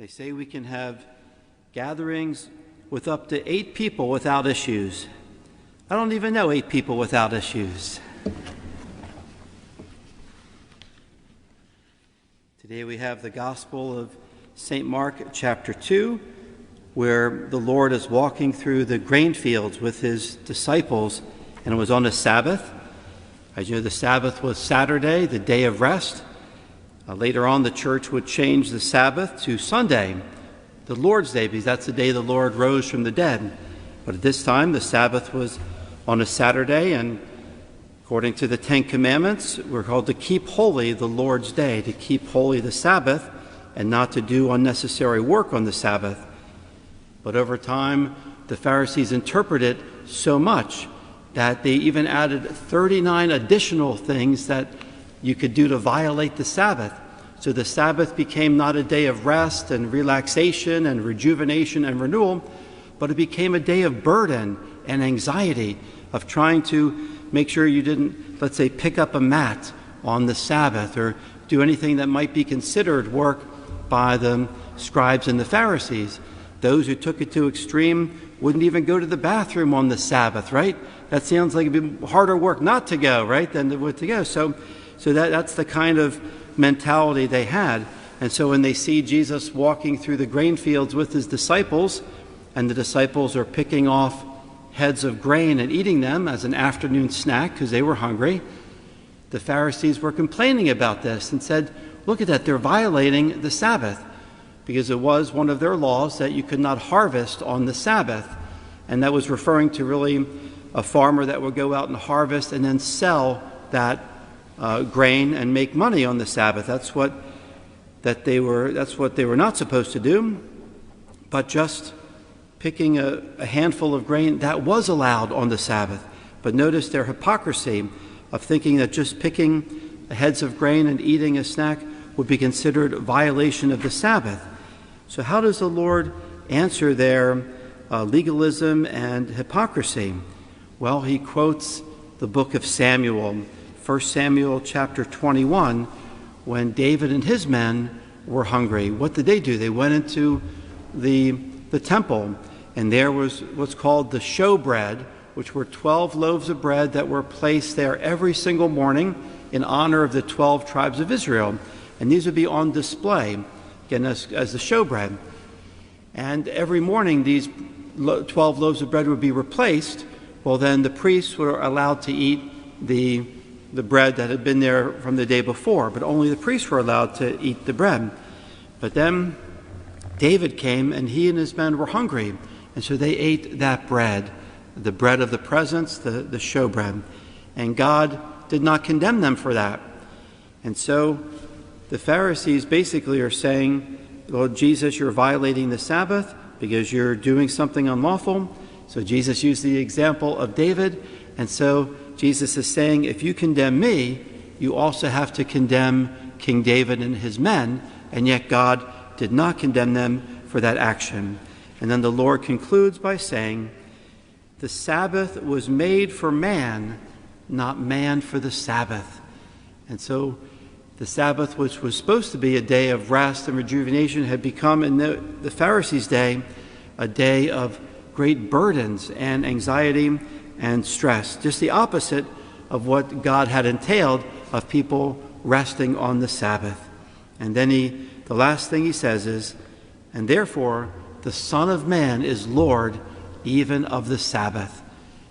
They say we can have gatherings with up to 8 people without issues. I don't even know 8 people without issues. Today we have the Gospel of St. Mark chapter 2, where the Lord is walking through the grain fields with his disciples, and it was on a Sabbath. As you know, the Sabbath was Saturday, the day of rest. Later on, the church would change the Sabbath to Sunday, the Lord's Day, because that's the day the Lord rose from the dead. But at this time, the Sabbath was on a Saturday, and according to the 10 Commandments, we're called to keep holy the Lord's Day, to keep holy the Sabbath, and not to do unnecessary work on the Sabbath. But over time, the Pharisees interpreted it so much that they even added 39 additional things that you could do to violate the Sabbath. So the Sabbath became not a day of rest and relaxation and rejuvenation and renewal, but it became a day of burden and anxiety, of trying to make sure you didn't, let's say, pick up a mat on the Sabbath or do anything that might be considered work by the scribes and the Pharisees. Those who took it to extreme wouldn't even go to the bathroom on the Sabbath, right? That sounds like it'd be harder work not to go, right, than it would to go. So that's the kind of mentality they had. And so when they see Jesus walking through the grain fields with his disciples, and the disciples are picking off heads of grain and eating them as an afternoon snack because they were hungry, the Pharisees were complaining about this and said, look at that, they're violating the Sabbath, because it was one of their laws that you could not harvest on the Sabbath. And that was referring to really a farmer that would go out and harvest and then sell that grain and make money on the Sabbath. That's what they were not supposed to do. But just picking a handful of grain, that was allowed on the Sabbath. But notice their hypocrisy of thinking that just picking heads of grain and eating a snack would be considered a violation of the Sabbath. So how does the Lord answer their legalism and hypocrisy? Well, he quotes the book of Samuel, 1 Samuel chapter 21, when David and his men were hungry. What did they do? They went into the temple, and there was what's called the showbread, which were 12 loaves of bread that were placed there every single morning in honor of the 12 tribes of Israel. And these would be on display, again, as the showbread. And every morning these 12 loaves of bread would be replaced. Well, then the priests were allowed to eat the bread that had been there from the day before, but only the priests were allowed to eat the bread. But then David came, and he and his men were hungry, and so they ate that bread, the bread of the presence, the showbread. And God did not condemn them for that. And so the Pharisees basically are saying, Lord Jesus, you're violating the Sabbath because you're doing something unlawful. So Jesus used the example of David, and so Jesus is saying, if you condemn me, you also have to condemn King David and his men, and yet God did not condemn them for that action. And then the Lord concludes by saying, the Sabbath was made for man, not man for the Sabbath. And so the Sabbath, which was supposed to be a day of rest and rejuvenation, had become, in the Pharisees' day, a day of great burdens and anxiety and stress. Just the opposite of what God had entailed of people resting on the Sabbath. And then the last thing he says is, and therefore the Son of Man is Lord even of the Sabbath.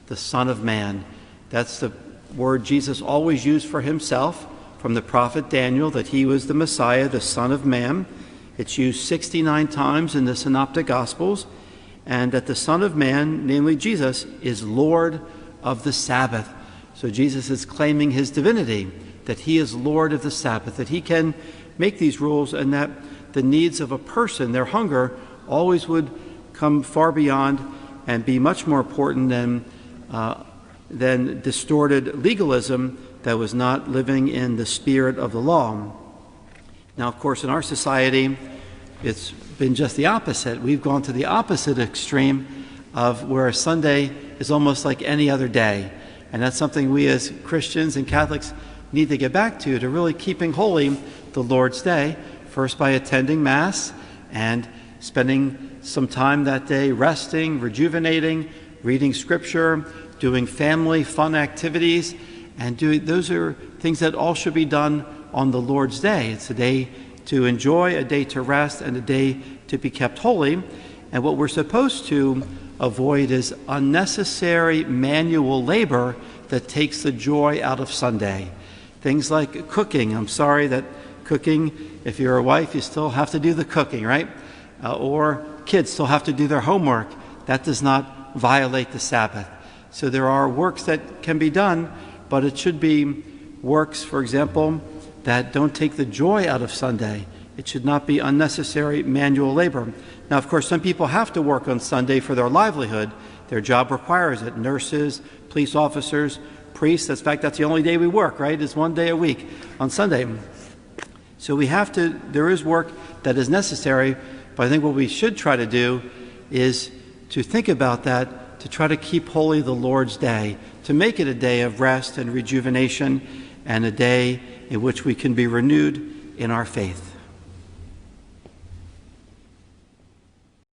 The Son of Man. That's the word Jesus always used for himself from the prophet Daniel, that he was the Messiah, the Son of Man. It's used 69 times in the Synoptic Gospels, and that the Son of Man, namely Jesus, is Lord of the Sabbath. So Jesus is claiming his divinity, that he is Lord of the Sabbath, that he can make these rules, and that the needs of a person, their hunger, always would come far beyond and be much more important than distorted legalism that was not living in the spirit of the law. Now, of course, in our society, it's been just the opposite. We've gone to the opposite extreme of where a Sunday is almost like any other day. And that's something we as Christians and Catholics need to get back to really keeping holy the Lord's Day, first by attending Mass and spending some time that day resting, rejuvenating, reading scripture, doing family fun activities, and those are things that all should be done on the Lord's day. It's a day to enjoy, a day to rest, and a day to be kept holy. And what we're supposed to avoid is unnecessary manual labor that takes the joy out of Sunday. Things like cooking. I'm sorry that cooking, if you're a wife, you still have to do the cooking, right? Or kids still have to do their homework. That does not violate the Sabbath. So there are works that can be done, but it should be works, for example, that don't take the joy out of Sunday. It should not be unnecessary manual labor. Now, of course, some people have to work on Sunday for their livelihood. Their job requires it. Nurses, police officers, priests. In fact, that's the only day we work, right? It's one day a week on Sunday. So there is work that is necessary, but I think what we should try to do is to think about that, to try to keep holy the Lord's day, to make it a day of rest and rejuvenation, and a day in which we can be renewed in our faith.